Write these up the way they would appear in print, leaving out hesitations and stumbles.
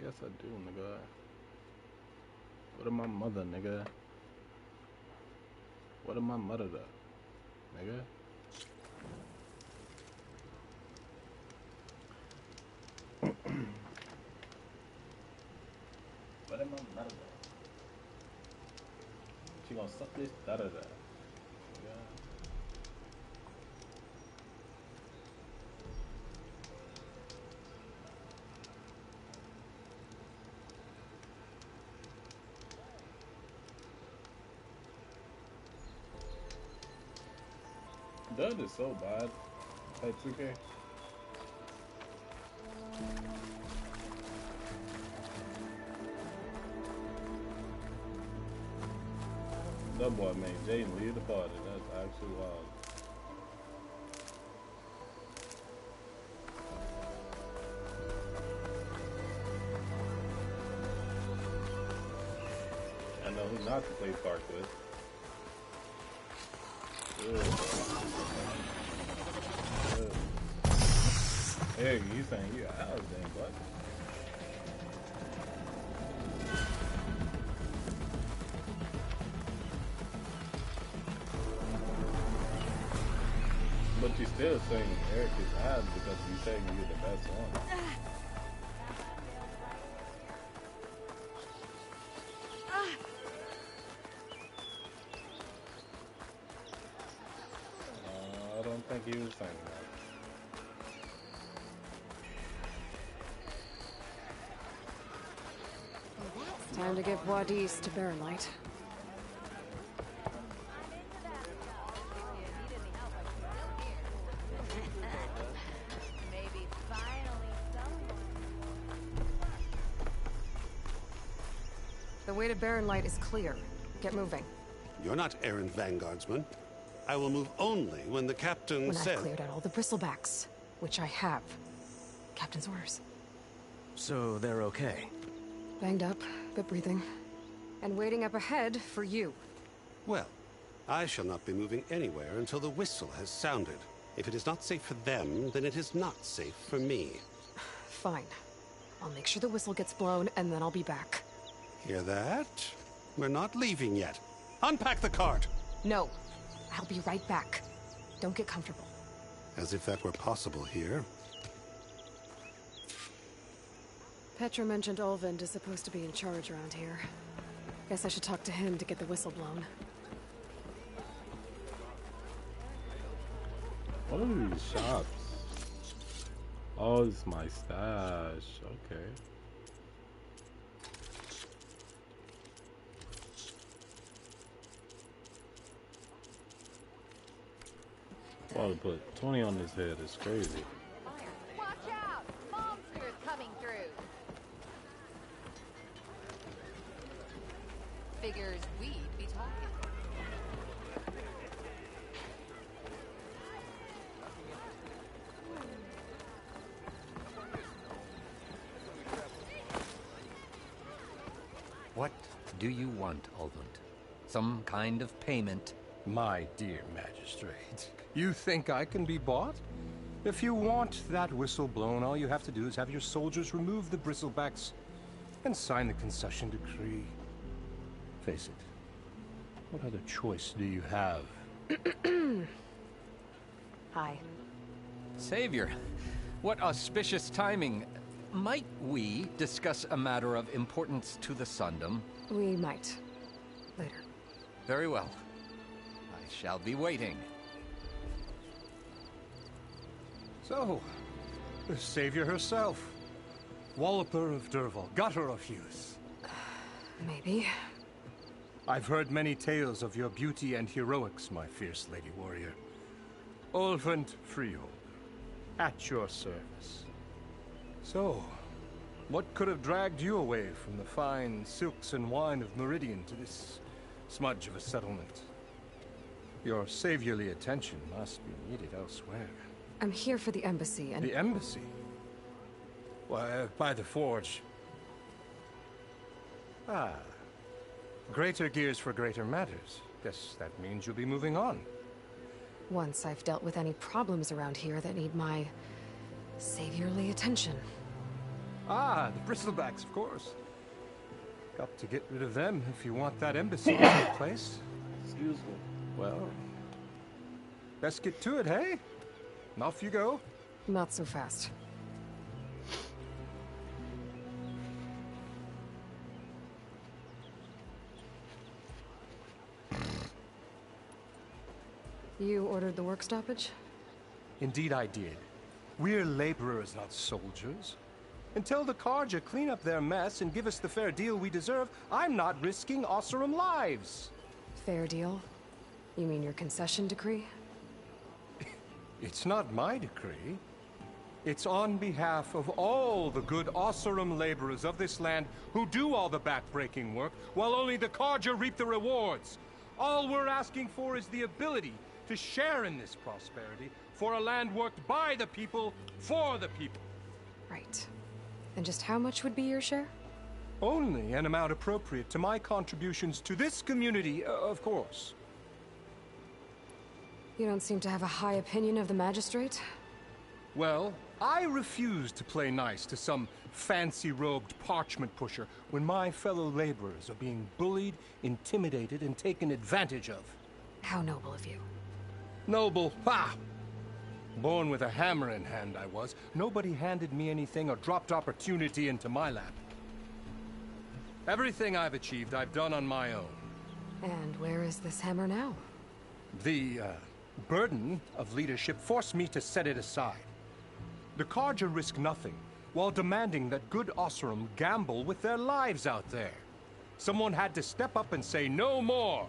Yes, I do, nigga. What am my mother, nigga? What am my mother, nigga? What am I mother? She gonna suck this da da da. That is so bad. Hey, 2K. That boy made Jaden leave the party. That's actually wild. I know who not to play park with. Hey, you saying you out, dang butt. But you still saying Eric is out because you saying you're the best one. I don't think he was saying that. Time to give Wadis to Bearlight. The way to Bearlight is clear. Get moving. You're not errant vanguardsman. I will move only when the captain says... When I've cleared out all the bristlebacks, which I have. Captain's orders. So they're okay? Banged up, but breathing. And waiting up ahead for you. Well, I shall not be moving anywhere until the whistle has sounded. If it is not safe for them, then it is not safe for me. Fine. I'll make sure the whistle gets blown, and then I'll be back. Hear that? We're not leaving yet. Unpack the cart! No. I'll be right back. Don't get comfortable. As if that were possible here. Petra mentioned Ulvund is supposed to be in charge around here. Guess I should talk to him to get the whistle blown. What are these shops? Oh, it's my stash. Okay. Well, to put 20 on his head is crazy. Watch out! Monsters coming through! Figures we'd be talking. What do you want, Ulvund? Some kind of payment? My dear magistrate, you think I can be bought? If you want that whistle blown, all you have to do is have your soldiers remove the bristlebacks and sign the concession decree. Face it, what other choice do you have? Hi. Savior, what auspicious timing. Might we discuss a matter of importance to the Sundom? We might. Later. Very well. I shall be waiting. So, the savior herself. Walloper of Derval, gutter of youth. Maybe. I've heard many tales of your beauty and heroics, my fierce lady warrior. Ulvund Freeholder, at your service. So, what could have dragged you away from the fine silks and wine of Meridian to this smudge of a settlement? Your saviorly attention must be needed elsewhere. I'm here for the embassy and... The embassy? Why, by the forge. Ah. Greater gears for greater matters. Guess that means you'll be moving on. Once I've dealt with any problems around here that need my... saviorly attention. Ah, the Bristlebacks, of course. Got to get rid of them if you want that embassy to take place. Excuse me. Well, best get to it, hey? And off you go. Not so fast. You ordered the work stoppage? Indeed I did. We're laborers, not soldiers. Until the Carja clean up their mess and give us the fair deal we deserve, I'm not risking Oseram lives. Fair deal? You mean your concession decree? It's not my decree. It's on behalf of all the good Oseram laborers of this land who do all the backbreaking work, while only the Carja reap the rewards. All we're asking for is the ability to share in this prosperity for a land worked by the people, for the people. Right. And just how much would be your share? Only an amount appropriate to my contributions to this community, of course. You don't seem to have a high opinion of the magistrate? Well, I refuse to play nice to some fancy-robed parchment pusher when my fellow laborers are being bullied, intimidated, and taken advantage of. How noble of you. Noble, ha! Born with a hammer in hand, I was. Nobody handed me anything or dropped opportunity into my lap. Everything I've achieved, I've done on my own. And where is this hammer now? The, burden of leadership forced me to set it aside. The Carja risk nothing, while demanding that good Oseram gamble with their lives out there. Someone had to step up and say no more.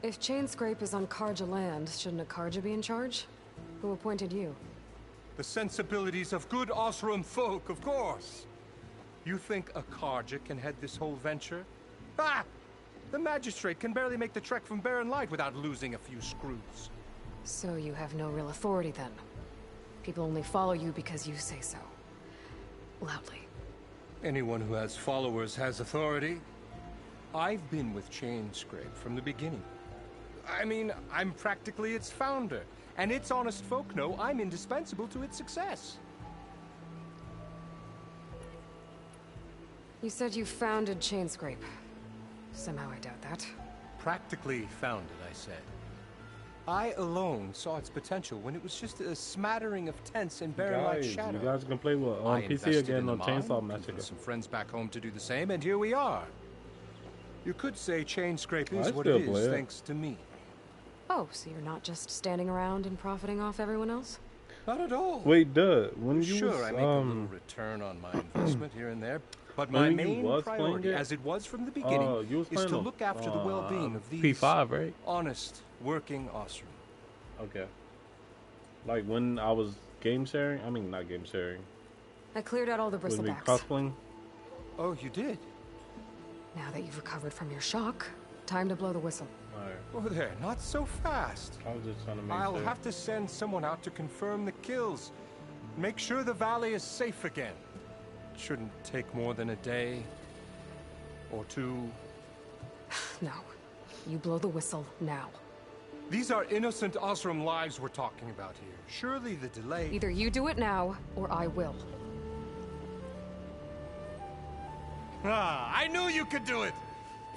If Chainscrape is on Carja land, shouldn't a Carja be in charge? Who appointed you? The sensibilities of good Oseram folk, of course. You think a Carja can head this whole venture? Ah! The magistrate can barely make the trek from Barren Light without losing a few screws. So you have no real authority then? People only follow you because you say so. Loudly. Anyone who has followers has authority. I've been with Chainscrape from the beginning. I mean, I'm practically its founder, and its honest folk know I'm indispensable to its success. You said you founded Chainscrape. Somehow I doubt that. Practically founded, I said. I alone saw its potential when it was just a smattering of tents in Barren Light Guys, Shadow. you guys can play with I PC invested again in the on mine, Chainsaw Massacre. convinced some friends back home to do the same, and here we are. You could say Chainscrape I is what still it play is it. thanks to me. Oh, so you're not just standing around and profiting off everyone else? Not at all. Wait, duh. When you Sure, was, I make a little return on my investment here and there, but my when you main was playing priority, it? as it was from the beginning, you was is playing to on, look after the well-being of these P5, right? honest, working Oseram. Okay. Like when I was game sharing? I mean, not game sharing. I cleared out all the When we bristlebacks. cosplaying? Oh, you did? Now that you've recovered from your shock, time to blow the whistle. Alright. Oh, there, not so fast. I was just trying to make I'll sure. have to send someone out to confirm the kills. Make sure the valley is safe again. Shouldn't take more than a day or two. No. You blow the whistle now. These are innocent Oseram lives we're talking about here. Surely the delay... Either you do it now, or I will. Ah, I knew you could do it!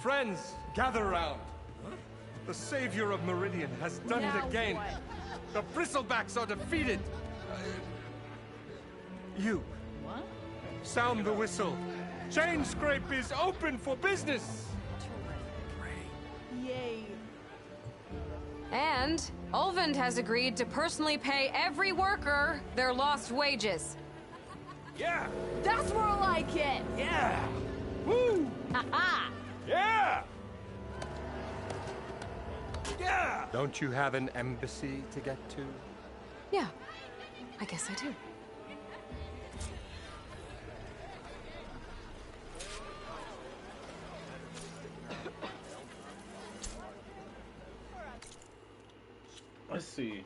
Friends, gather around. The savior of Meridian has done it again. The Bristlebacks are defeated. You. What? Sound the whistle. Chainscrape is open for business. Yay. And Ulvund has agreed to personally pay every worker their lost wages. Yeah. That's more like it. Yeah. Woo. Ha Yeah. Yeah. Don't you have an embassy to get to? Yeah, I guess I do. Let's see.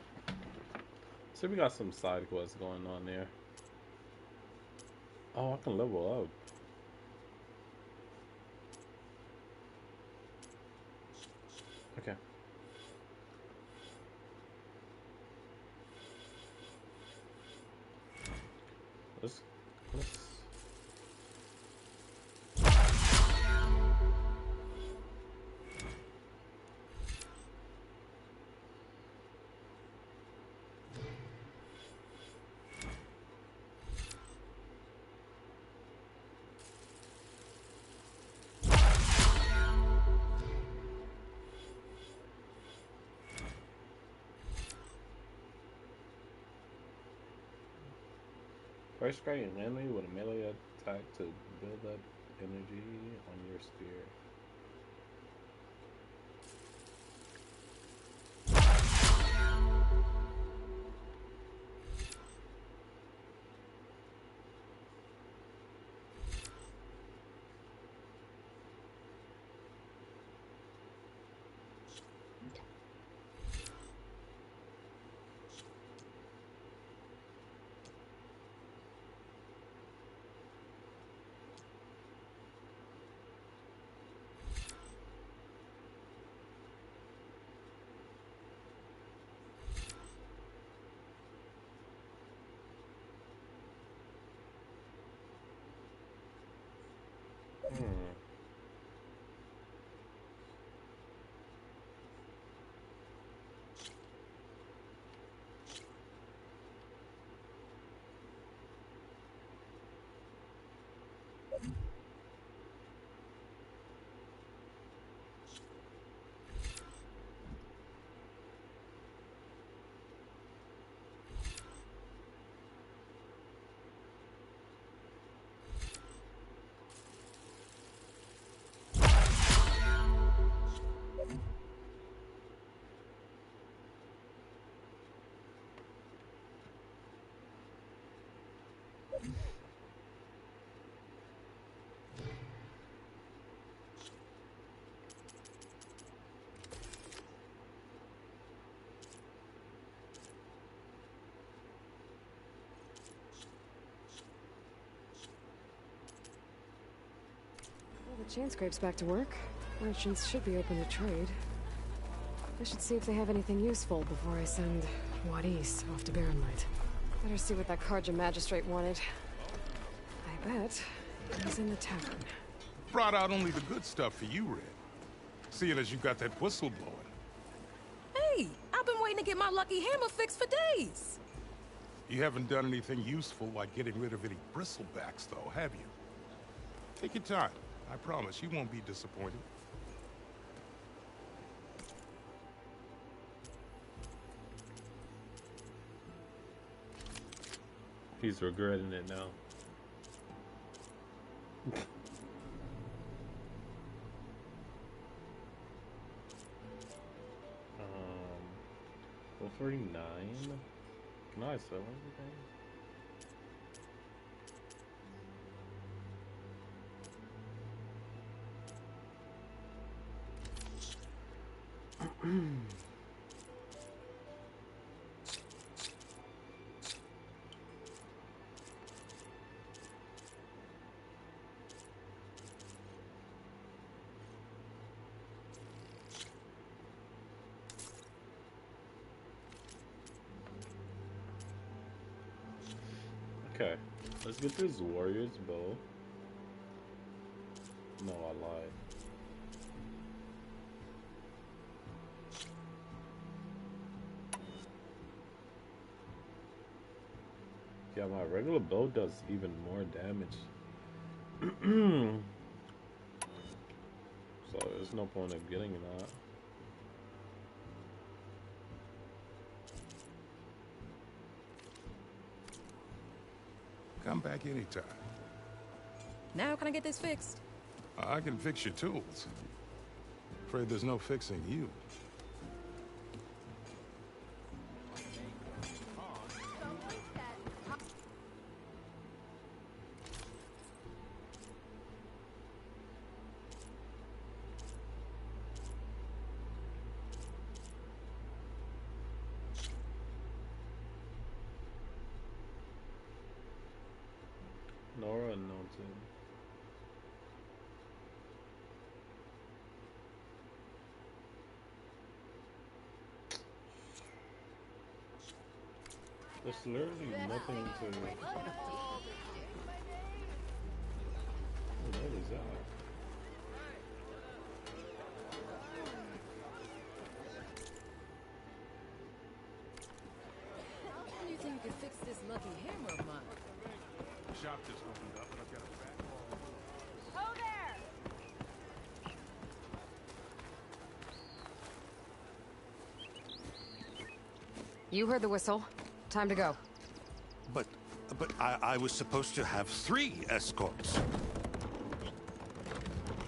So we got some side quests going on there. Oh, I can level up. Okay. let's first strike an enemy with a melee attack to build up energy on your spear. Well, the chain scrape's back to work. Merchants should be open to trade. I should see if they have anything useful before I send Wadis off to Barrenlight. Better see what that Carja magistrate wanted. I bet he's in the tavern. Brought out only the good stuff for you, Red. Seeing as you got that whistle blowing. Hey, I've been waiting to get my lucky hammer fixed for days. You haven't done anything useful like getting rid of any bristlebacks, though, have you? Take your time. I promise you won't be disappointed. He's regretting it now. um, 49. Can I sell everything? Okay, let's get this warrior's bow. No, I lied. Yeah, my regular bow does even more damage. So there's no point of getting that. Come back anytime. Now can I get this fixed? I can fix your tools. Afraid there's no fixing you. Nora and Milton. There's literally nothing to... What is that? When do you think you can fix this lucky hammer of mine? The shop just opened up and I've got a back. Ho there! You heard the whistle. Time to go. But I was supposed to have 3 escorts.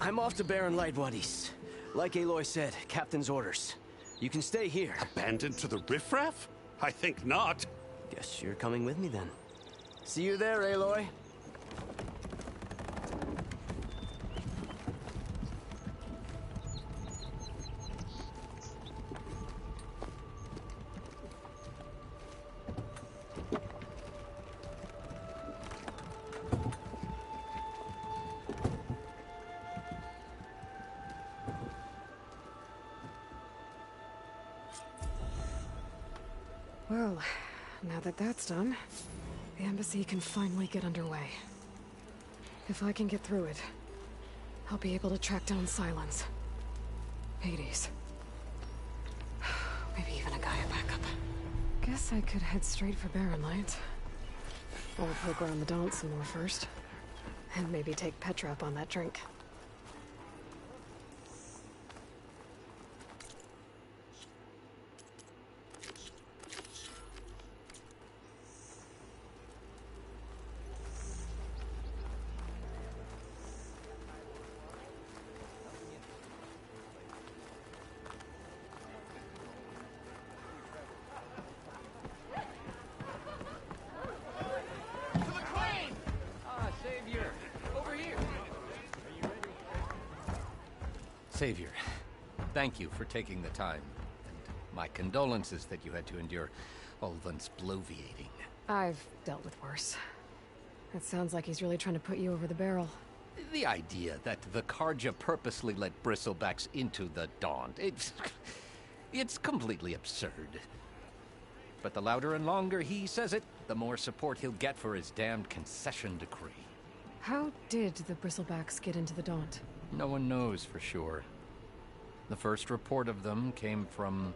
I'm off to Baron Light Wadis. Like Aloy said, Captain's orders. You can stay here. Abandoned to the riffraff? I think not. Guess you're coming with me then. See you there, Aloy. Well, now that that's done, the embassy can finally get underway. If I can get through it, I'll be able to track down Silence. Hades. Maybe even a Gaia backup. Guess I could head straight for Baron Light. Or poke around the Daunt some more first. And maybe take Petra up on that drink. Savior! Over here! Savior, thank you for taking the time. And my condolences that you had to endure Ulvund's bloviating. I've dealt with worse. It sounds like he's really trying to put you over the barrel. The idea that the Carja purposely let bristlebacks into the Daunt, it's completely absurd. But the louder and longer he says it, the more support he'll get for his damned concession decree. How did the Bristlebacks get into the Daunt? No one knows for sure. The first report of them came from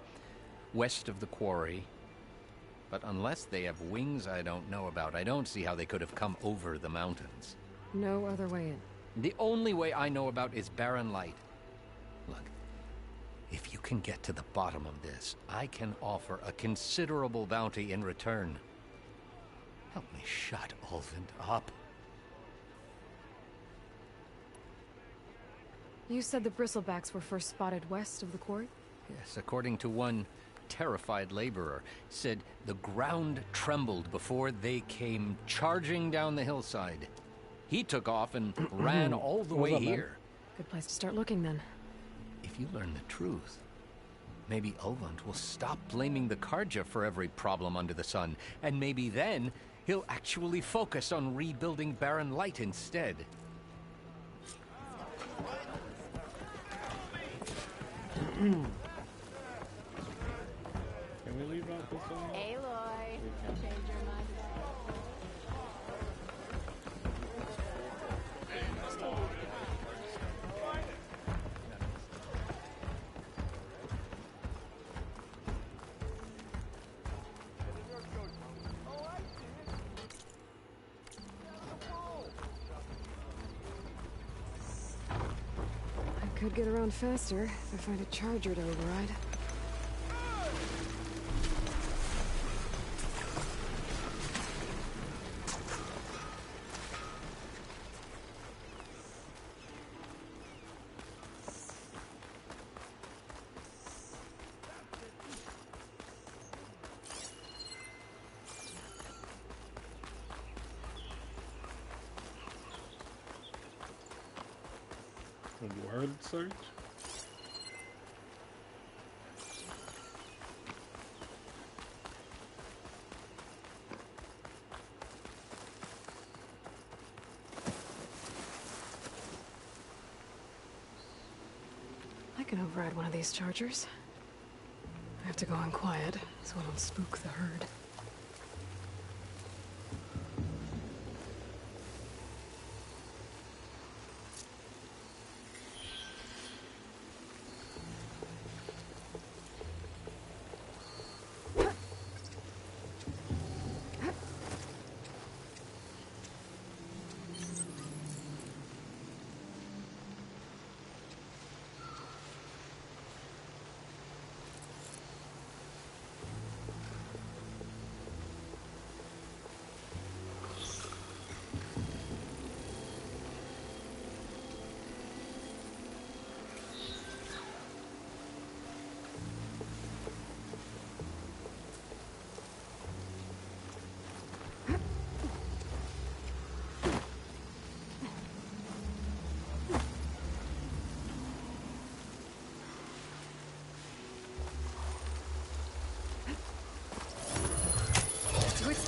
west of the quarry. But unless they have wings I don't know about, I don't see how they could have come over the mountains. No other way in. The only way I know about is Baron Light. Look, if you can get to the bottom of this, I can offer a considerable bounty in return. Help me shut Ulvund up. You said the Bristlebacks were first spotted west of the quarry? Yes, according to one terrified laborer, said the ground trembled before they came charging down the hillside. He took off and ran all the way here. Good place to start looking, then. If you learn the truth, maybe Ulvund will stop blaming the Carja for every problem under the sun, and maybe then he'll actually focus on rebuilding Baron Light instead. Can we leave out this one? Aloy, change your mind. I could get around faster if I find a charger to override. Word search? I can override one of these chargers. I have to go in quiet, so I don't spook the herd.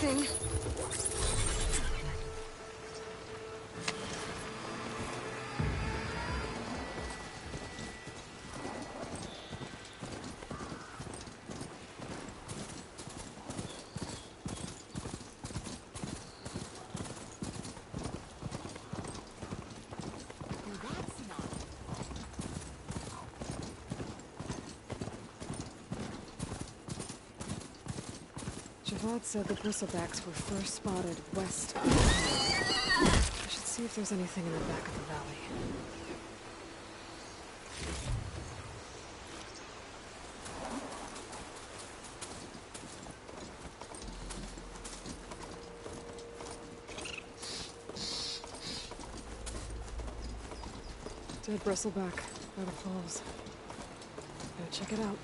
Looking. Javad said the bristlebacks were first spotted west of the valley. I should see if there's anything in the back of the valley. Dead bristleback by the falls. Gotta check it out.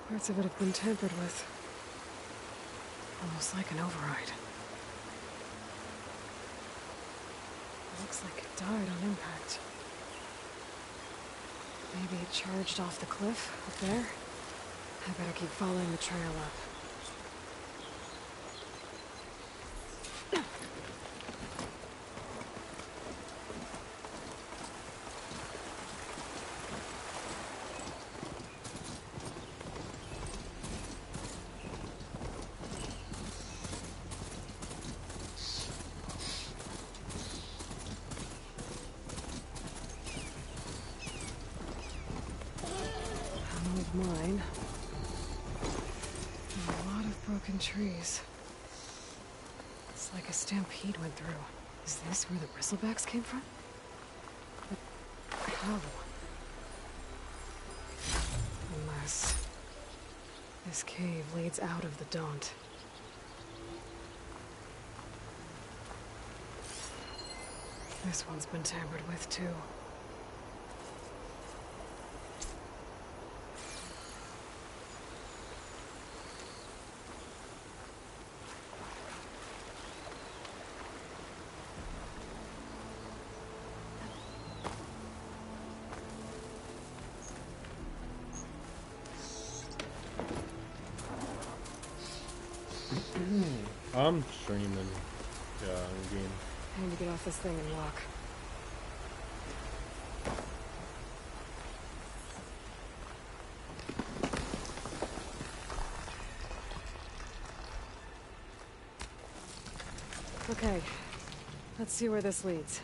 Parts of it have been tampered with. Almost like an override. It looks like it died on impact. Maybe it charged off the cliff up there? I better keep following the trail up. Mine. And a lot of broken trees. It's like a stampede went through. Is this where the bristlebacks came from? But how? Unless this cave leads out of the Daunt. This one's been tampered with too. I'm streaming. Yeah, I'm game. I need to get off this thing and walk. Okay, let's see where this leads.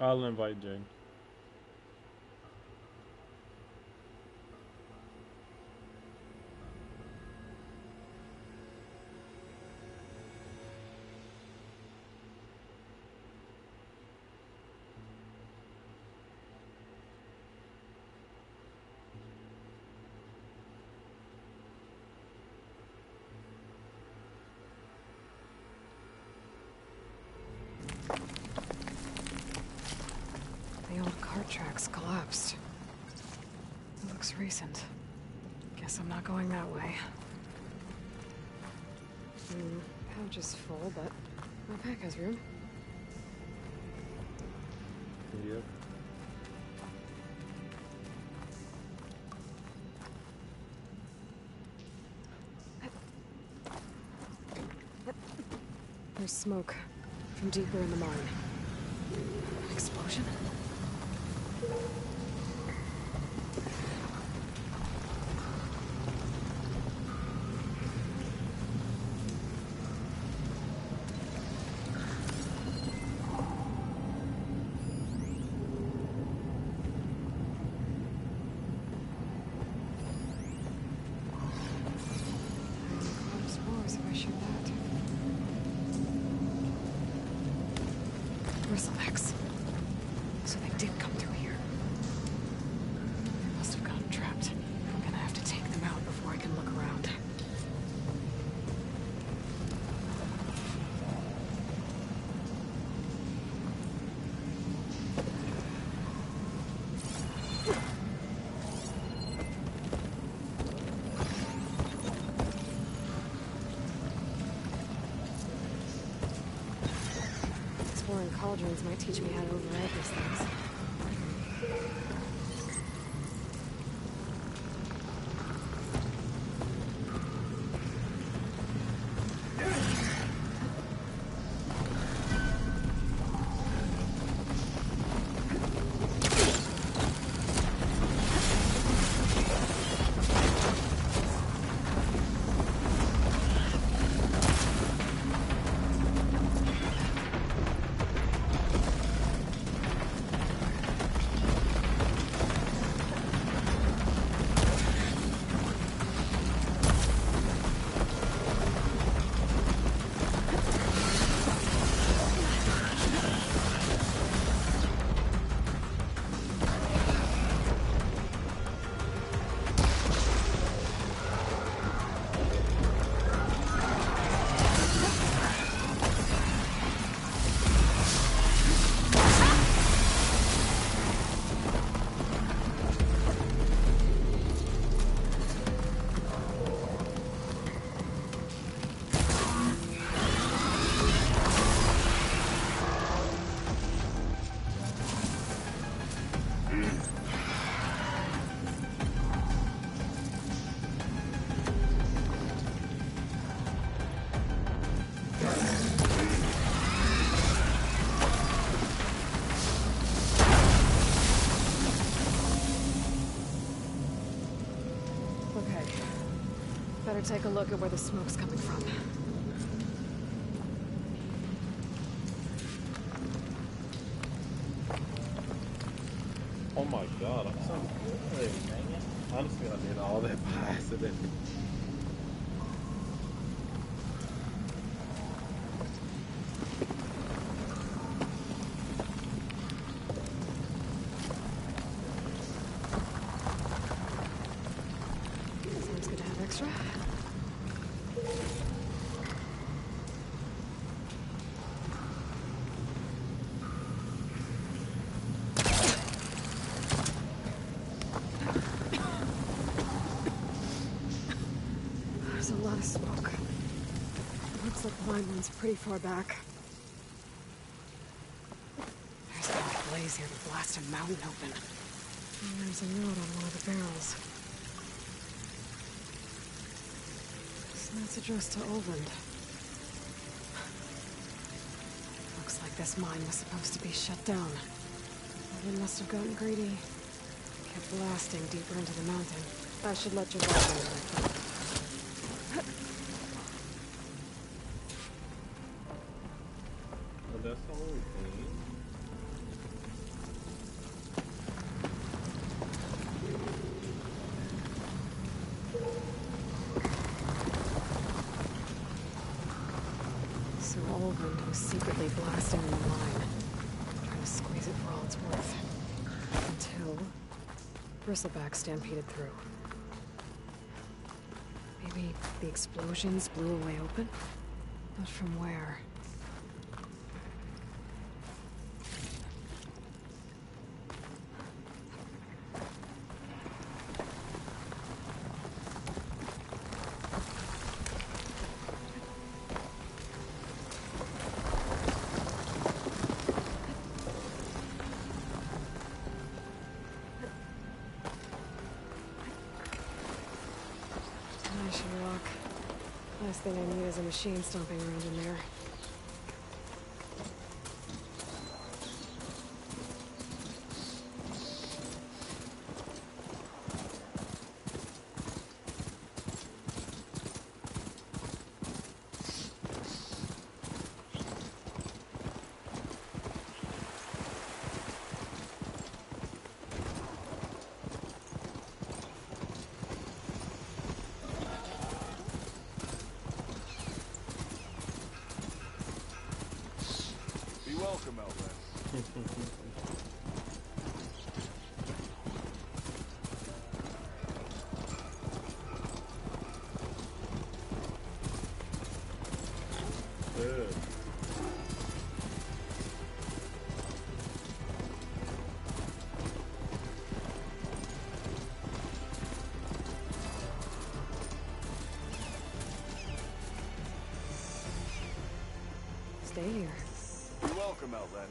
I'll invite Jane. The old cart tracks collapsed. It looks recent. Guess I'm not going that way. Pouch is full, but my pack has room. Yep. There's smoke from deeper in the mine. An explosion? Bristlebacks. So they did come through here. some cauldrons might teach me how to override these things. Better take a look at where the smoke's coming from. Oh my god, I'm so good. Honestly, I did all that by accident. Sounds good to have extra. There's a lot of smoke. It looks like the mine runs pretty far back. There's enough blaze here to blast a mountain open. And there's a note on one of the barrels. This note's addressed to Olvend. Looks like this mine was supposed to be shut down. Olvend must have gotten greedy. Kept blasting deeper into the mountain. I should let you know that. Well, that's the only thing. So Olvend was secretly blasting the mine, trying to squeeze it for all it's worth. Until Bristleback stampeded through. Maybe the explosions blew a way open? But from where? I should walk. Last thing I need is a machine stomping around in there. Welcome, Elvend. Good. Stay here. Be welcome. Welcome, Outlander.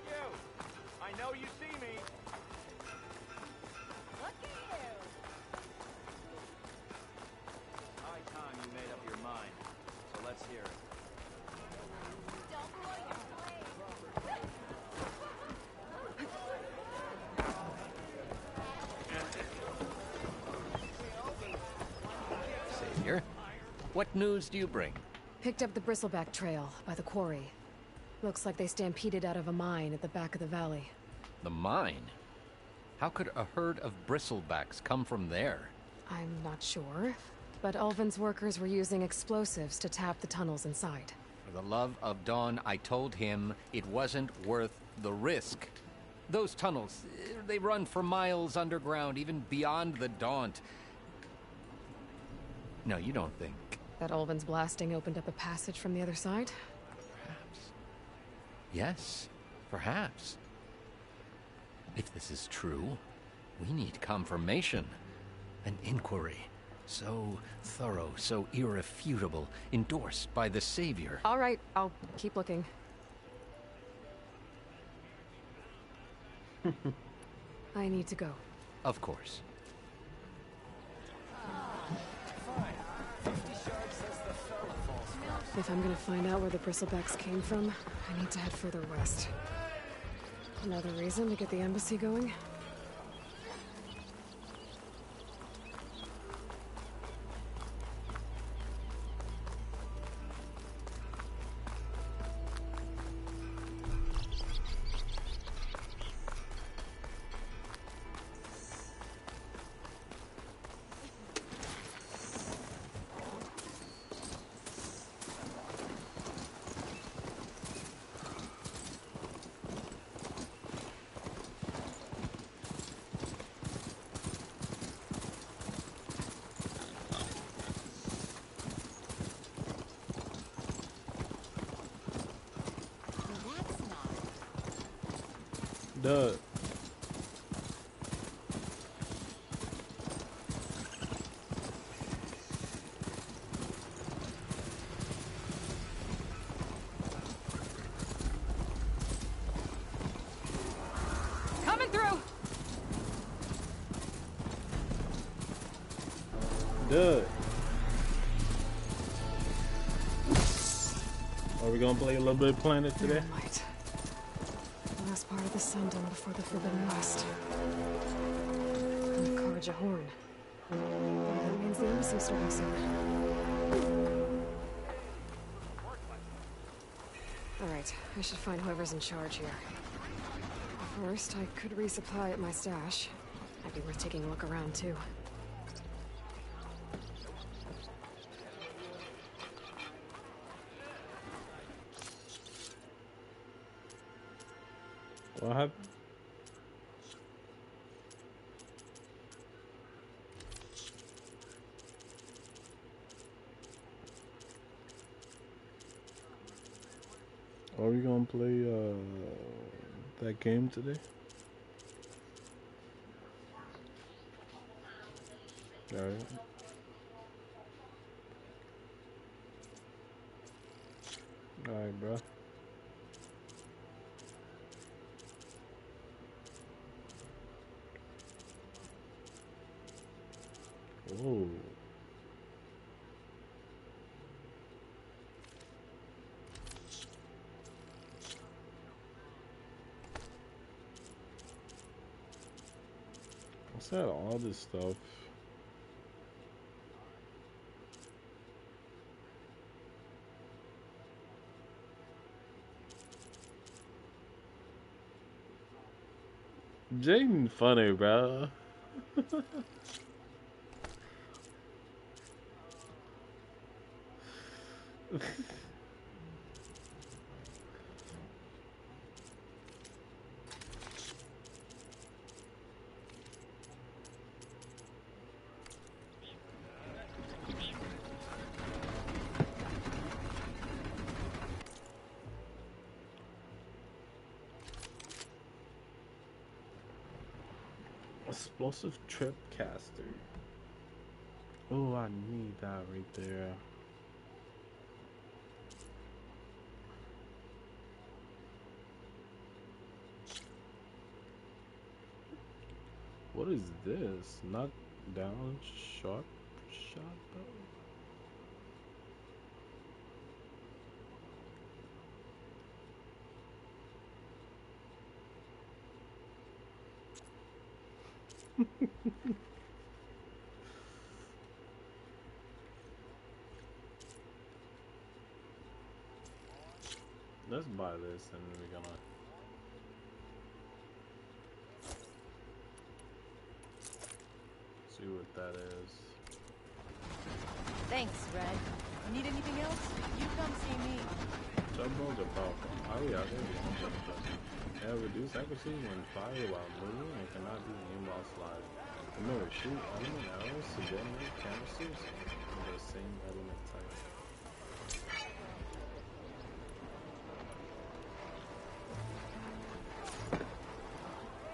You! I know you see me! Look at you! High time you made up your mind. So let's hear it. Don't blow your blade! Savior, what news do you bring? Picked up the Bristleback Trail by the quarry. Looks like they stampeded out of a mine at the back of the valley. The mine? How could a herd of bristlebacks come from there? I'm not sure, but Ulvin's workers were using explosives to tap the tunnels inside. For the love of Dawn, I told him it wasn't worth the risk. Those tunnels, they run for miles underground, even beyond the Daunt. No, you don't think. That Ulvin's blasting opened up a passage from the other side? Perhaps. Yes, perhaps. If this is true, we need confirmation. An inquiry. So thorough, so irrefutable, endorsed by the Savior. All right, I'll keep looking. I need to go. Of course. If I'm gonna find out where the Bristlebacks came from, I need to head further west. Another reason to get the embassy going? Duh. Coming through! Duh. Are we gonna play a little bit of Planet today? Moonlight. The last part of the Sundom before the Forbidden West. And the Karja Horn. That means the embassy's starting soon. Alright, I should find whoever's in charge here. First, I could resupply at my stash. Might be worth taking a look around, too. What happened? Are we gonna play that game today? Alright. Alright, bro. Whoa. What's that? All this stuff. Jaden funny, bro. Explosive trip caster. Oh, I need that right there. What is this? Knock down sharp shot bow? Let's buy this and we're gonna see what that is. Thanks, Red. Need anything else? You come see me. Tugboats are powerful. Oh yeah, they have reduced accuracy when fired while moving and cannot be aimed while sliding. Remember, shoot element arrows to detonate canisters of the same element type.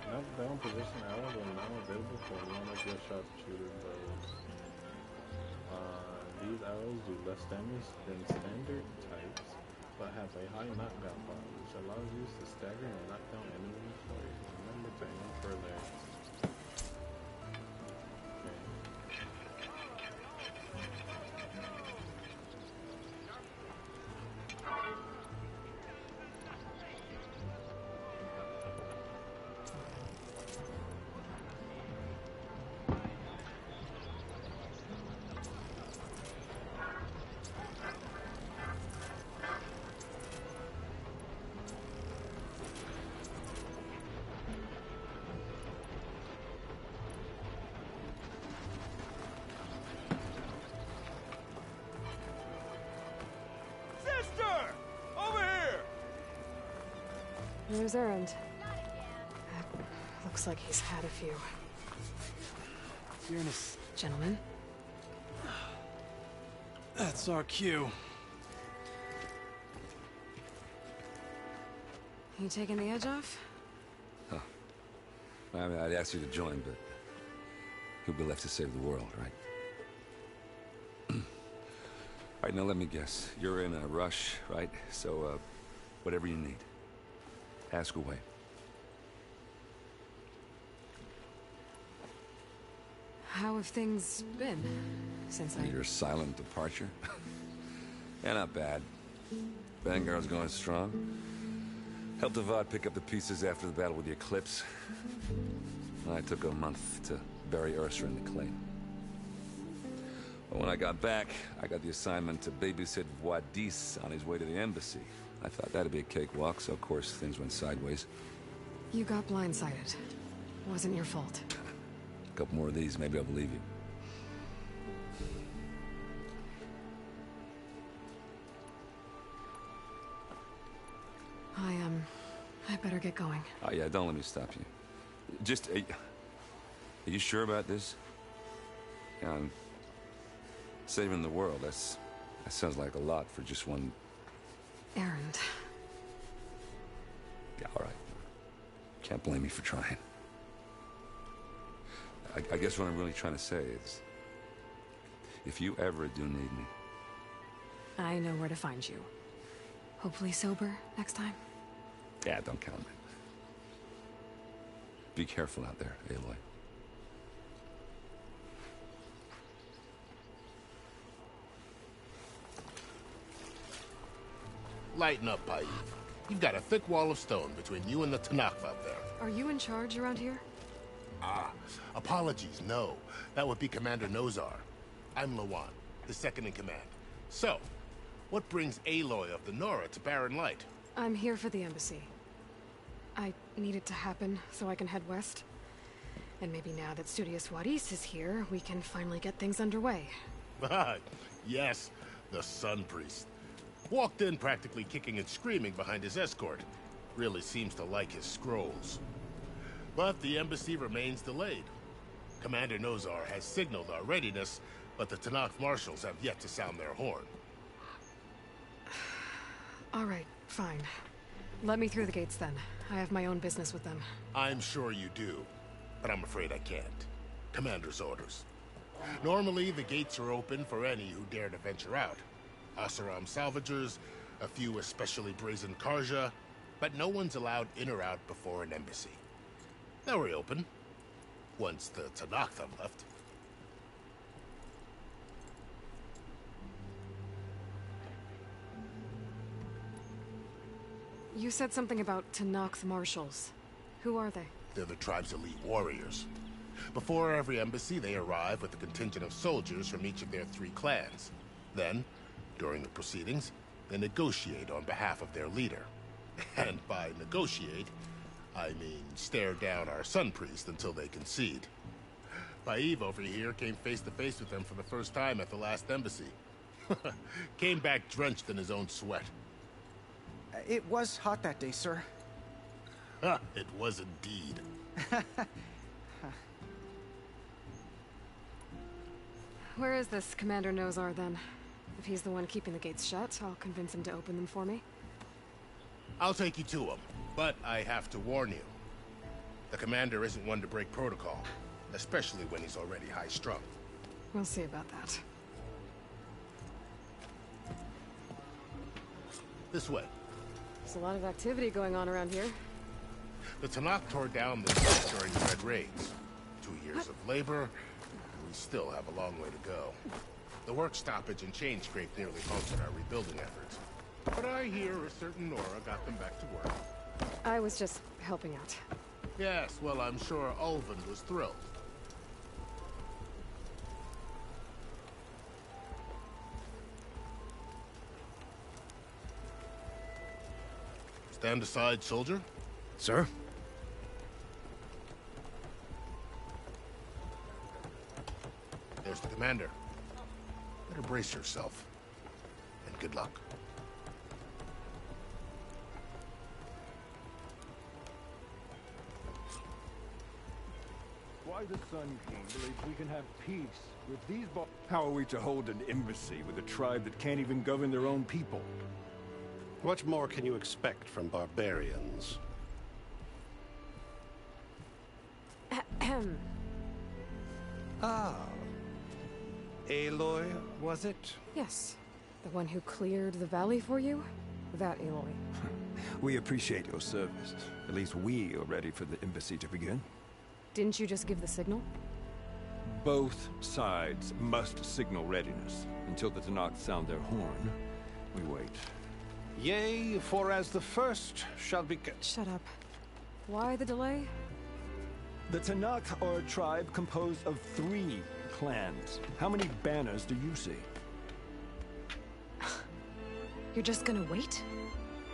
Knockdown position arrows are now available for one of your sharpshooter bows. These arrows do less damage than standard types, but have a high knockdown power, which allows you to stagger and knock down enemies twice. Remember to aim for legs. There's Erend. Looks like he's had a few. Uranus. Gentlemen? That's our cue. You taking the edge off? Huh. I mean, I'd ask you to join, but who'll be left to save the world, right? All right, now let me guess. You're in a rush, right? So, whatever you need. Ask away. How have things been since Your silent departure? Yeah, not bad. Vanguard's going strong. Helped Avad pick up the pieces after the battle with the Eclipse. I took a month to bury Ursa in the clay. But when I got back, I got the assignment to babysit Wadis on his way to the embassy. I thought that'd be a cakewalk, so of course things went sideways. You got blindsided. Wasn't your fault. A couple more of these, maybe I'll believe you. I better get going. Oh yeah, don't let me stop you. Just, are you sure about this? Saving the world, that sounds like a lot for just one... Erend. Yeah, all right. Can't blame me for trying. I guess what I'm really trying to say is, if you ever do need me... I know where to find you. Hopefully sober next time. Yeah, don't count me. Be careful out there, Aloy. Lighten up, Paiv. You've got a thick wall of stone between you and the Tenakth out there. Are you in charge around here? Ah, apologies, no. That would be Commander Nozar. I'm Lawan, the second in command. So, what brings Aloy of the Nora to Barren Light? I'm here for the embassy. I need it to happen so I can head west. And maybe now that Studious Wadis is here, we can finally get things underway. Yes, the Sun Priest. Walked in practically kicking and screaming behind his escort. Really seems to like his scrolls. But the embassy remains delayed. Commander Nozar has signaled our readiness, but the Tenakth marshals have yet to sound their horn. All right, fine. Let me through the gates then. I have my own business with them. I'm sure you do, but I'm afraid I can't. Commander's orders. Normally, the gates are open for any who dare to venture out. Asaram salvagers, a few especially brazen Karja, but no one's allowed in or out before an embassy. They'll reopen once the Tenakth have left. You said something about Tenakth marshals. Who are they? They're the tribe's elite warriors. Before every embassy, they arrive with a contingent of soldiers from each of their 3 clans. Then, during the proceedings, they negotiate on behalf of their leader. And by negotiate, I mean stare down our Sun Priest until they concede. Baive over here came face to face with them for the first time at the last embassy. Came back drenched in his own sweat. It was hot that day, sir. It was indeed. Where is this Commander Nozar, then? If he's the one keeping the gates shut, I'll convince him to open them for me. I'll take you to him, but I have to warn you. The commander isn't one to break protocol, especially when he's already high-strung. We'll see about that. This way. There's a lot of activity going on around here. The Tenakth tore down this place during the Red Raids. 2 years of labor, and we still have a long way to go. The work stoppage and chain scrape nearly halted our rebuilding efforts. But I hear a certain Nora got them back to work. I was just helping out. Yes, well, I'm sure Ulvund was thrilled. Stand aside, soldier. Sir? There's the commander. Better brace yourself. And good luck. Why the Sun King believes we can have peace with these How are we to hold an embassy with a tribe that can't even govern their own people? What more can you expect from barbarians? Ahem. Ah. Aloy, was it? Yes. The one who cleared the valley for you? That Aloy. We appreciate your service. At least we are ready for the embassy to begin. Didn't you just give the signal? Both sides must signal readiness. Until the Tenakth sound their horn, we wait. Yea, for as the first shall be... Shut up. Why the delay? The Tenakth are a tribe composed of 3 clans. How many banners do you see? You're just gonna wait?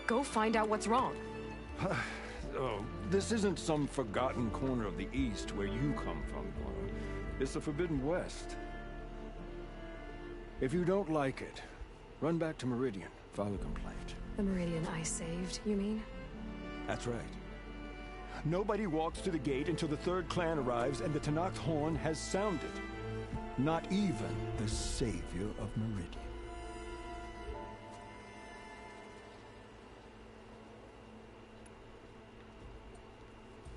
Go find out what's wrong. Oh, this isn't some forgotten corner of the East where you come from, Nora. It's the Forbidden West. If you don't like it, run back to Meridian, file a complaint. The Meridian I saved, you mean? That's right. Nobody walks to the gate until the 3rd clan arrives and the Tenakth horn has sounded. Not even the savior of Meridian.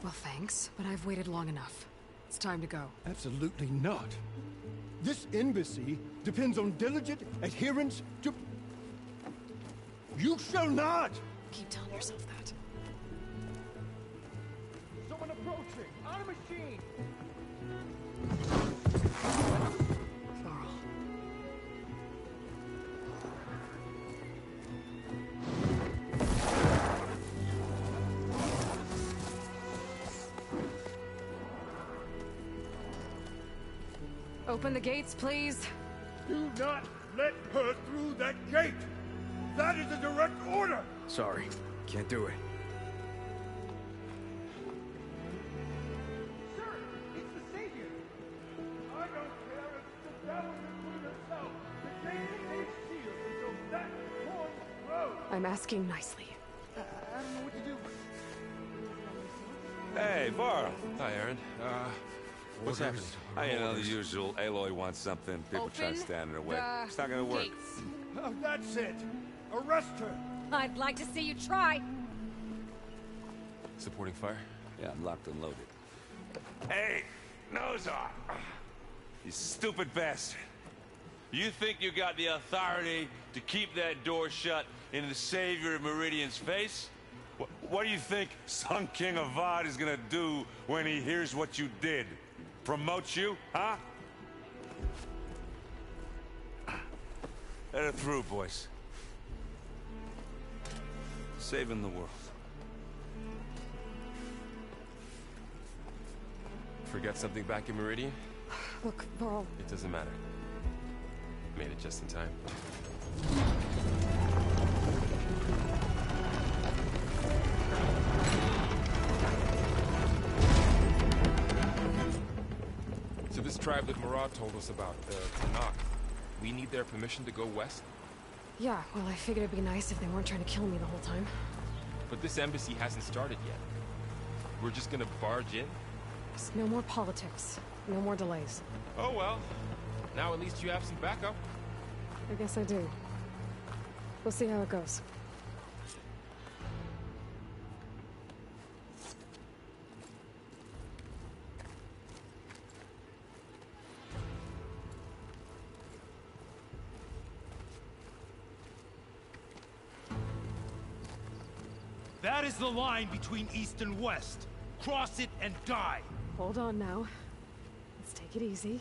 Well, thanks, but I've waited long enough. It's time to go. Absolutely not. This embassy depends on diligent adherence to... You shall not! Keep telling yourself that. Someone approaching! On a machine! Varl. Open the gates, please. Do not let her through that gate! That is a direct order! Sorry, can't do it. Sir, it's the savior! I don't care if the devil include herself. The gate remains sealed until that horn blows! I'm asking nicely. I don't know what to do. Hey, Varl. Hi, Aaron. What's happening? You know, the usual. Aloy wants something. People try to stand in her way. It's not gonna work. Gates. Oh, that's it! Arrest her! I'd like to see you try. Supporting fire? Yeah, I'm locked and loaded. Hey, Nozar. You stupid bastard. You think you got the authority to keep that door shut in the Savior of Meridian's face? What do you think Sun King Avad is gonna do when he hears what you did? Promote you, huh? Let her through, boys. Saving the world. Forget something back in Meridian? Look, Varl. It doesn't matter. Made it just in time. So this tribe that Murad told us about, the Tanakh, we need their permission to go west? Yeah, well, I figured it'd be nice if they weren't trying to kill me the whole time. But this embassy hasn't started yet. We're just gonna barge in? Just no more politics. No more delays. Oh well. Now at least you have some backup. I guess I do. We'll see how it goes. That is the line between East and West. Cross it and die. Hold on now. Let's take it easy.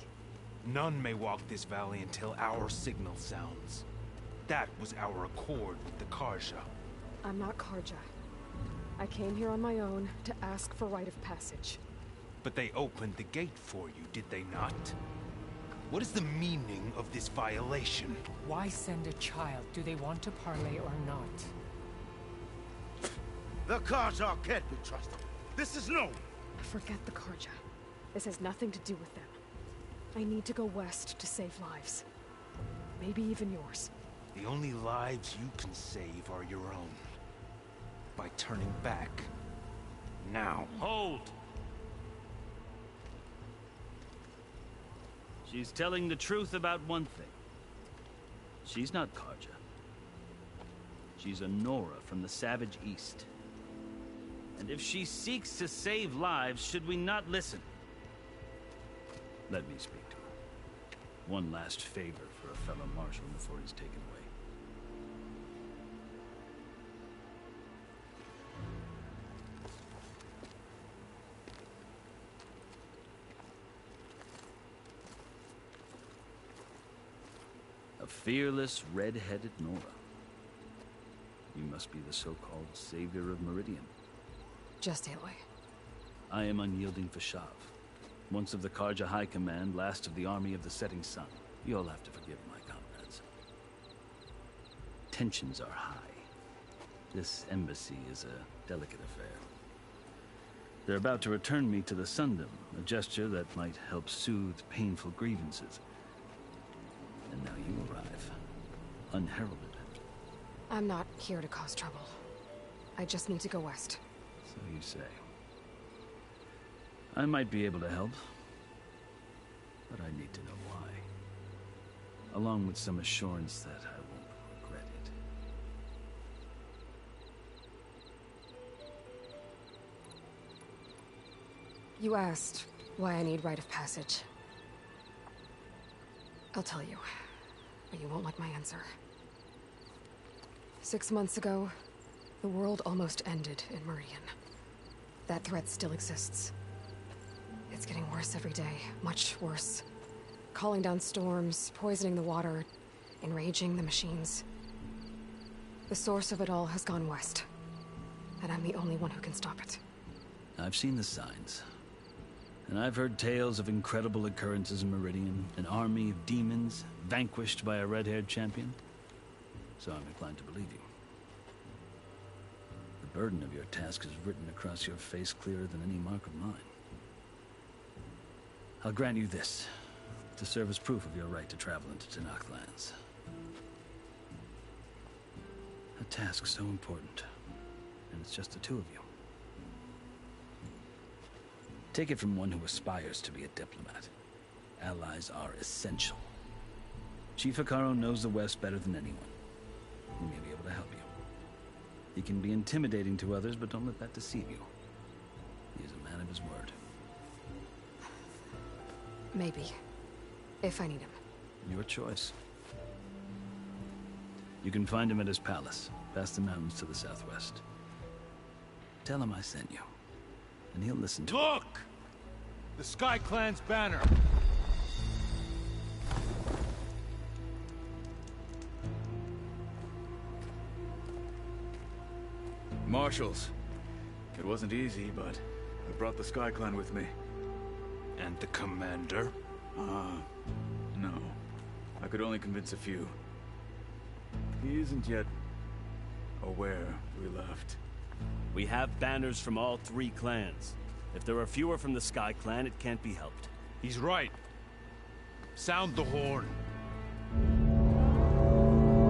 None may walk this valley until our signal sounds. That was our accord with the Karja. I'm not Karja. I came here on my own to ask for rite of passage. But they opened the gate for you, did they not? What is the meaning of this violation? Why send a child? Do they want to parley or not? The Karja can't be trusted. This is known. Forget the Karja. This has nothing to do with them. I need to go west to save lives. Maybe even yours. The only lives you can save are your own. By turning back. Now. Hold! She's telling the truth about one thing. She's not Karja. She's a Nora from the Savage East. And if she seeks to save lives, should we not listen? Let me speak to her. One last favor for a fellow marshal before he's taken away. A fearless, red-headed Nora. You must be the so-called savior of Meridian. Just Aloy. I am unyielding Fashav. Once of the Karja High Command, last of the army of the setting sun. You'll have to forgive my comrades. Tensions are high. This embassy is a delicate affair. They're about to return me to the Sundom, a gesture that might help soothe painful grievances. And now you arrive, unheralded. I'm not here to cause trouble. I just need to go west. So you say. I might be able to help, but I need to know why. Along with some assurance that I won't regret it. You asked why I need rite of passage. I'll tell you, but you won't like my answer. 6 months ago, the world almost ended in Meridian. That threat still exists. It's getting worse every day, much worse. Calling down storms, poisoning the water, enraging the machines. The source of it all has gone west, and I'm the only one who can stop it. I've seen the signs. And I've heard tales of incredible occurrences in Meridian, an army of demons vanquished by a red-haired champion. So I'm inclined to believe you. The burden of your task is written across your face clearer than any mark of mine. I'll grant you this, to serve as proof of your right to travel into Tanakh lands. A task so important, and it's just the two of you. Take it from one who aspires to be a diplomat. Allies are essential. Chief Hekarro knows the West better than anyone. He may be able to help you. He can be intimidating to others, but don't let that deceive you. He is a man of his word. Maybe. if I need him. Your choice. You can find him at his palace, past the mountains to the southwest. Tell him I sent you, and he'll listen to Look! The Sky Clan's banner! Marshals. It wasn't easy, but I brought the Sky Clan with me. And the commander? No. I could only convince a few. He isn't yet aware we left. We have banners from all 3 clans. If there are fewer from the Sky Clan, it can't be helped. He's right. Sound the horn.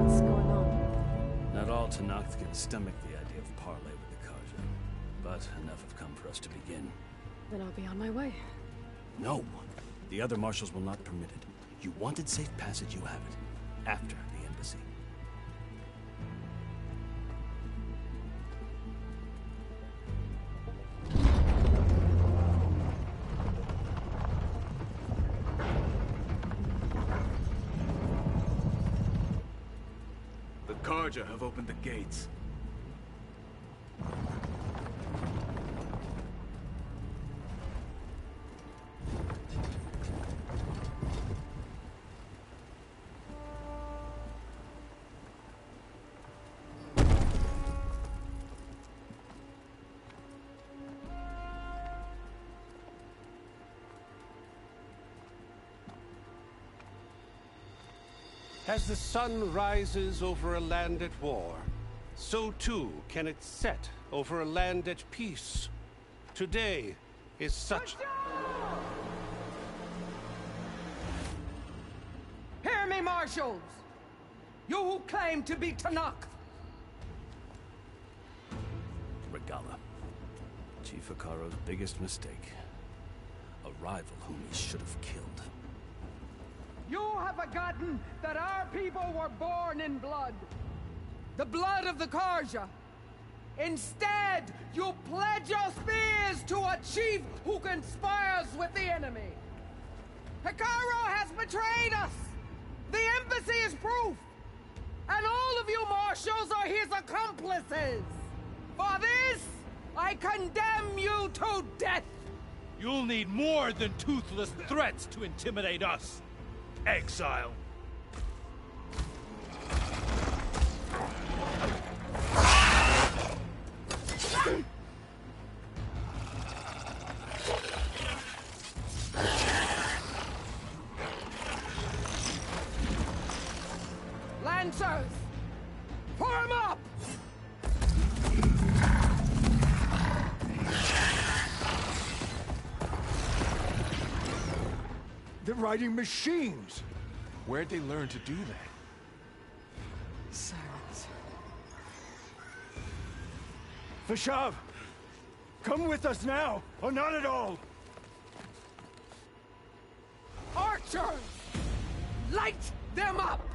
What's going on? Not all Tenakth can stomach the idea of parley with the Carja, but enough have come for us to begin. Then I'll be on my way. No. The other marshals will not permit it. You wanted safe passage, you have it. After the embassy. The Carja have opened the gates. As the sun rises over a land at war, so too can it set over a land at peace. Today is such... Hear me, marshals! You who claim to be Tenakth! Regalla. Chief Hekarro's biggest mistake. A rival whom he should have killed. You have forgotten that our people were born in blood. The blood of the Carja. Instead, you pledge your spears to a chief who conspires with the enemy. Hekarro has betrayed us! The embassy is proof! And all of you marshals are his accomplices! For this, I condemn you to death! You'll need more than toothless threats to intimidate us. Exile. Lancers! Form up! They're riding machines! Where'd they learn to do that? Silence. Vashav! Come with us now, or not at all! Archers! Light them up!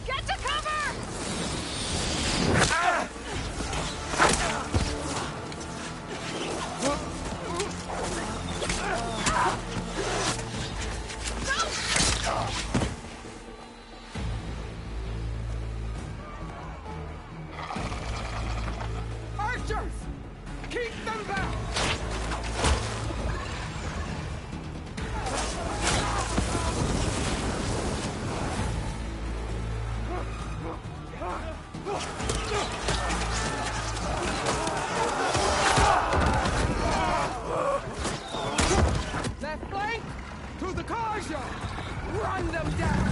Get to cover! Ah! Archers! Keep them back! Left flank! To the Carja! Run them down!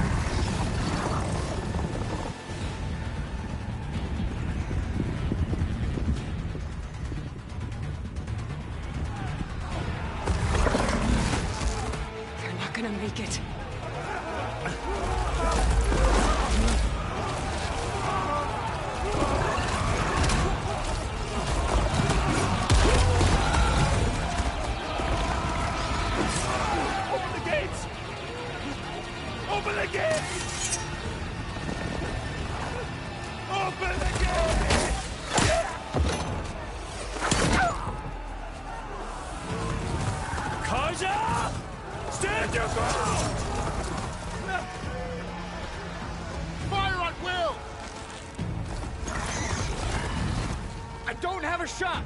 don't have a shot!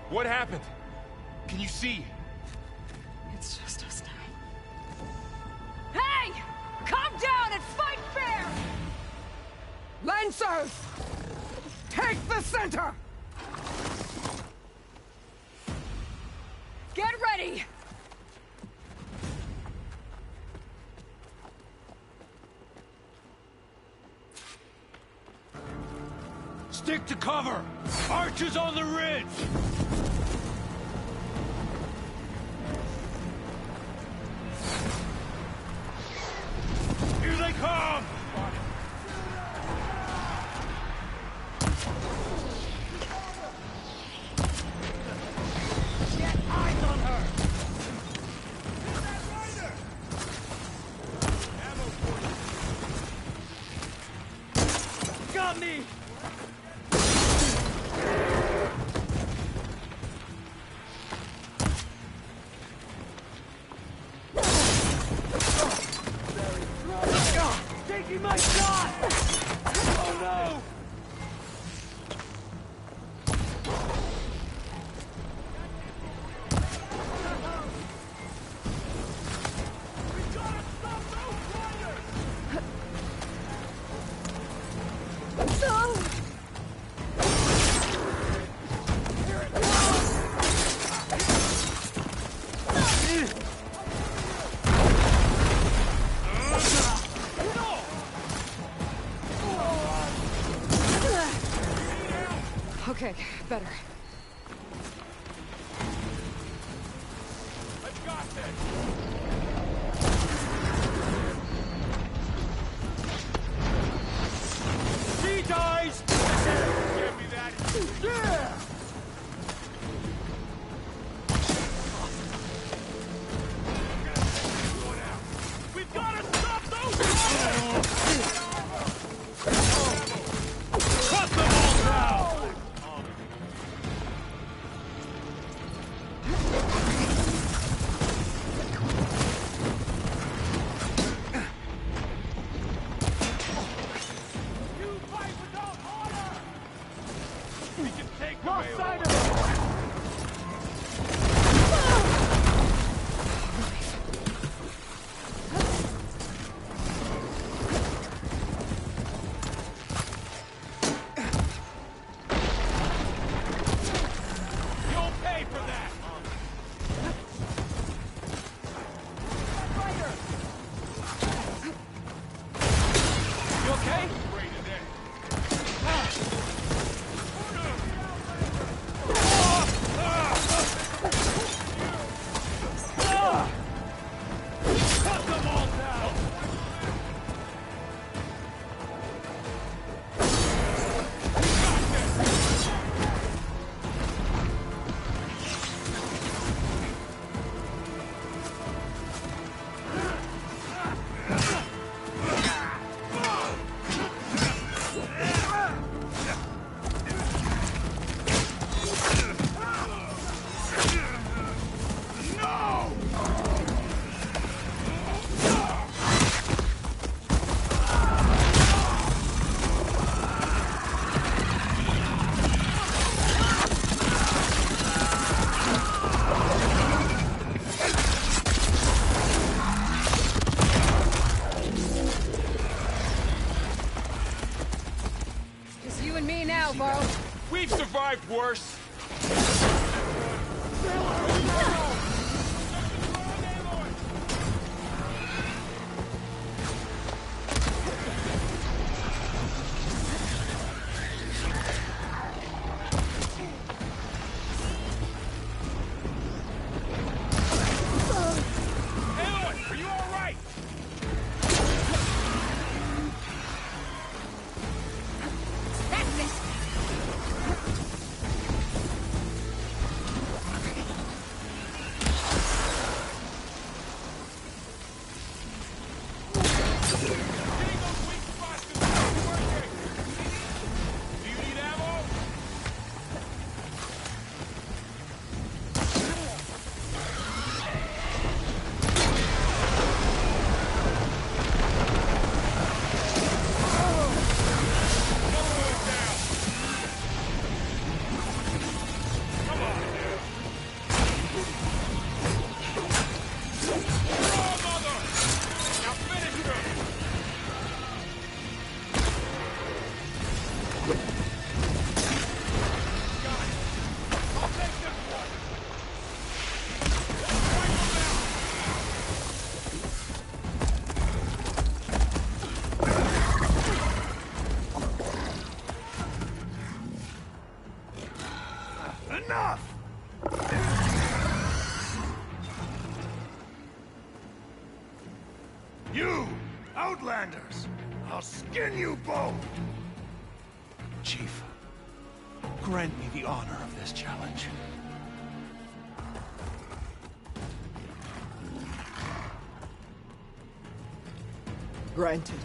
What happened? Can you see? It's just us now. Hey! Calm down and fight fair! Lancers! Take the center! Get ready! Stick to cover! Archers on the ridge! Here they come! Get eyes on her! Got me! Taking my shot! Oh no! Okay, better. I've got this! He dies! Give me that! Yeah! We've got to stop those! Cut them all down! You fight without honor! We can take away Side all- of You'll pay for that! You okay? Cut them all down! Just you and me now, Varl. We've survived worse! Aloy, are you alright? I'll skin you both! Chief, grant me the honor of this challenge. Granted.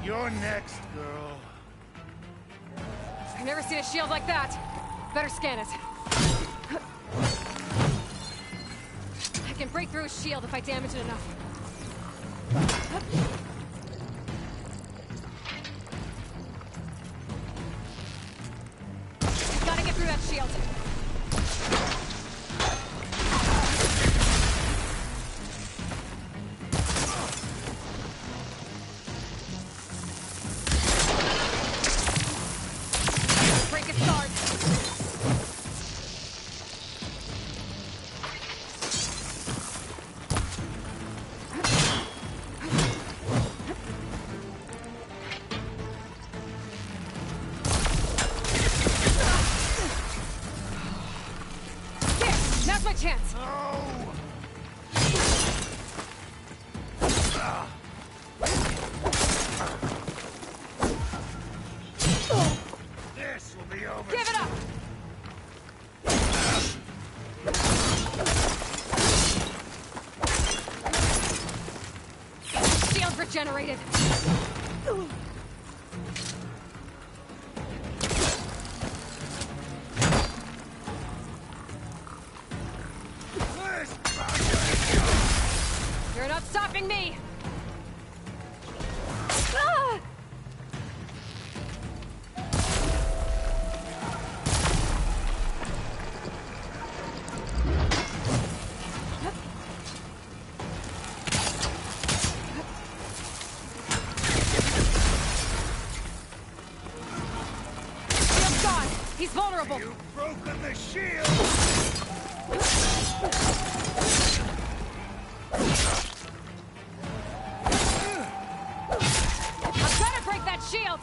You're next, girl. I've never seen a shield like that. Better scan it. I can break through a shield if I damage it enough. Gotta get through that shield. Break its guard. There! Now's my chance! This will be over. Give it up! Shield regenerated. You're not stopping me! Ah! Shield's gone! He's vulnerable! You've broken the shield! I'm trying to break that shield!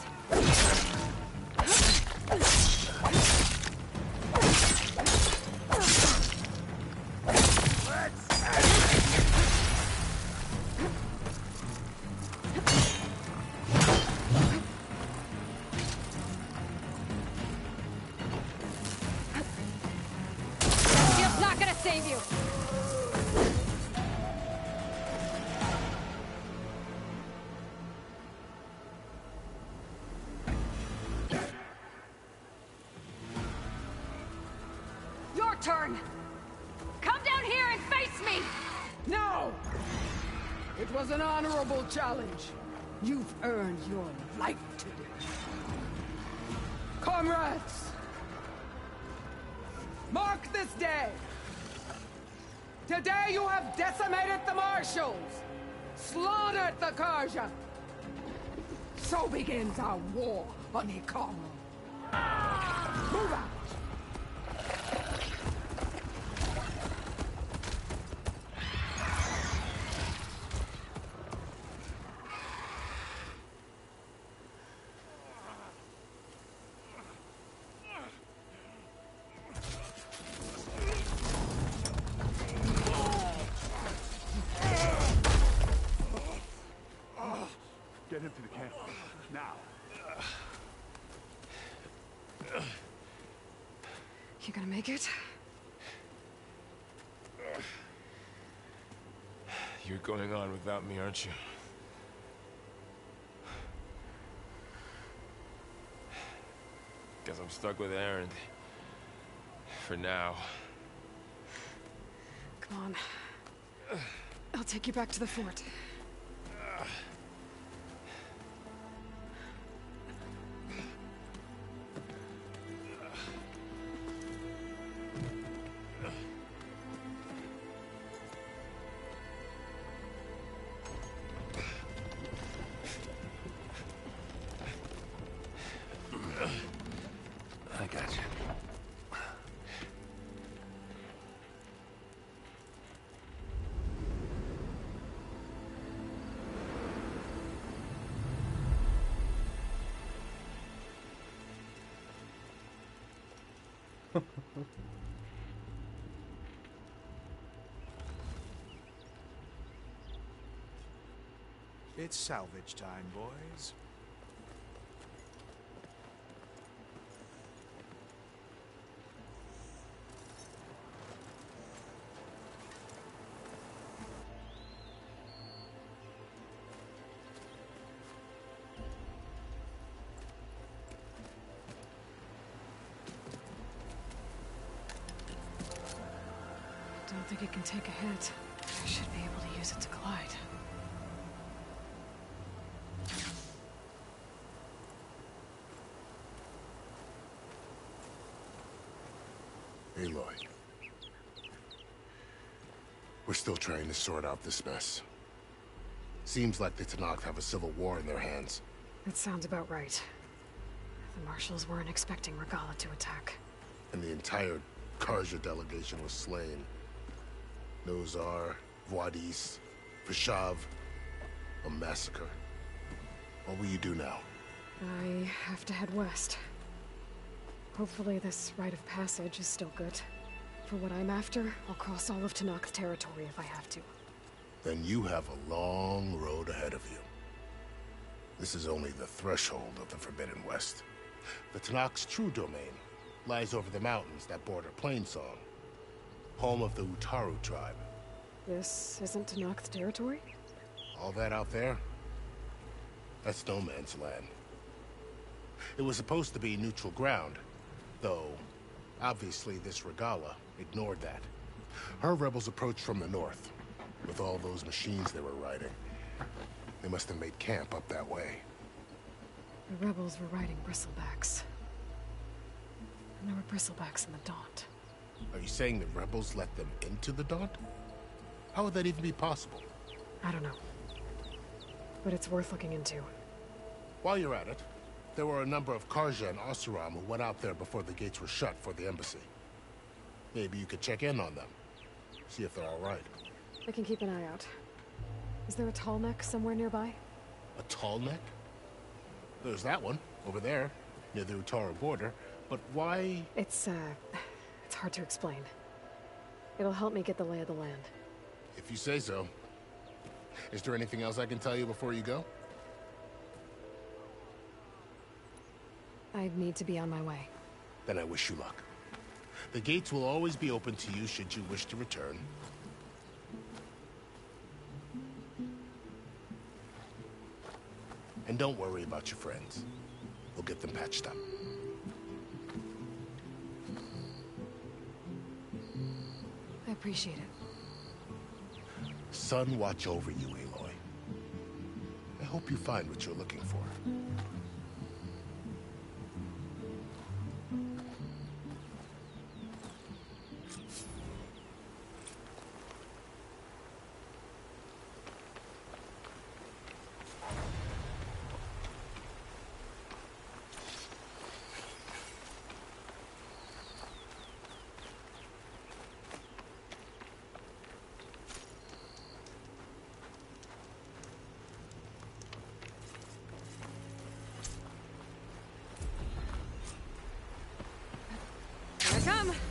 Shield's not gonna save you! Your turn! Come down here and face me! No! It was an honorable challenge. You've earned your life today. Comrades! Mark this day! Today you have decimated the Marshals! Slaughtered the Karja! So begins our war on Hikaru. Move out! Get him to the camp. Now. You gonna make it? You're going on without me, aren't you? Guess I'm stuck with Erend. For now. Come on. I'll take you back to the fort. I got you. It's salvage time, boys. Don't think it can take a hit. I should be able to use it to glide. Aloy. We're still trying to sort out this mess. Seems like the Tenakth have a civil war in their hands. That sounds about right. The Marshals weren't expecting Regalla to attack. And the entire Carja delegation was slain. Nozar, Wadis, Vishav, a massacre. What will you do now? I have to head west. Hopefully this rite of passage is still good. For what I'm after, I'll cross all of Tenakth territory if I have to. Then you have a long road ahead of you. This is only the threshold of the Forbidden West. The Tenakth's true domain lies over the mountains that border Plainsong, home of the Utaru tribe. This isn't Tenakth territory? All that out there? That's no man's land. It was supposed to be neutral ground, though obviously this Regalla ignored that. Her rebels approached from the north, with all those machines they were riding. They must have made camp up that way. The rebels were riding bristlebacks. And there were bristlebacks in the Daunt. Are you saying the rebels let them into the Daunt? How would that even be possible? I don't know. But it's worth looking into. While you're at it, there were a number of Carja and Oseram who went out there before the gates were shut for the embassy. Maybe you could check in on them. See if they're all right. I can keep an eye out. Is there a tall neck somewhere nearby? A tall neck? There's that one, over there, near the Utaru border. But why? It's hard to explain. It'll help me get the lay of the land. If you say so. Is there anything else I can tell you before you go? I need to be on my way. Then I wish you luck. The gates will always be open to you should you wish to return. And don't worry about your friends. We'll get them patched up. I appreciate it. Sun watch over you, Aloy. I hope you find what you're looking for.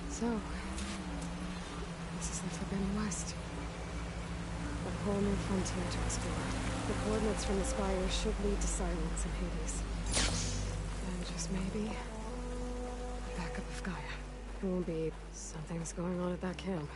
So, this is the Forbidden West. A whole new frontier to explore. The coordinates from the spire should lead to Silence and Hades. And just maybe, the backup of Gaia. It won't be something's going on at that camp.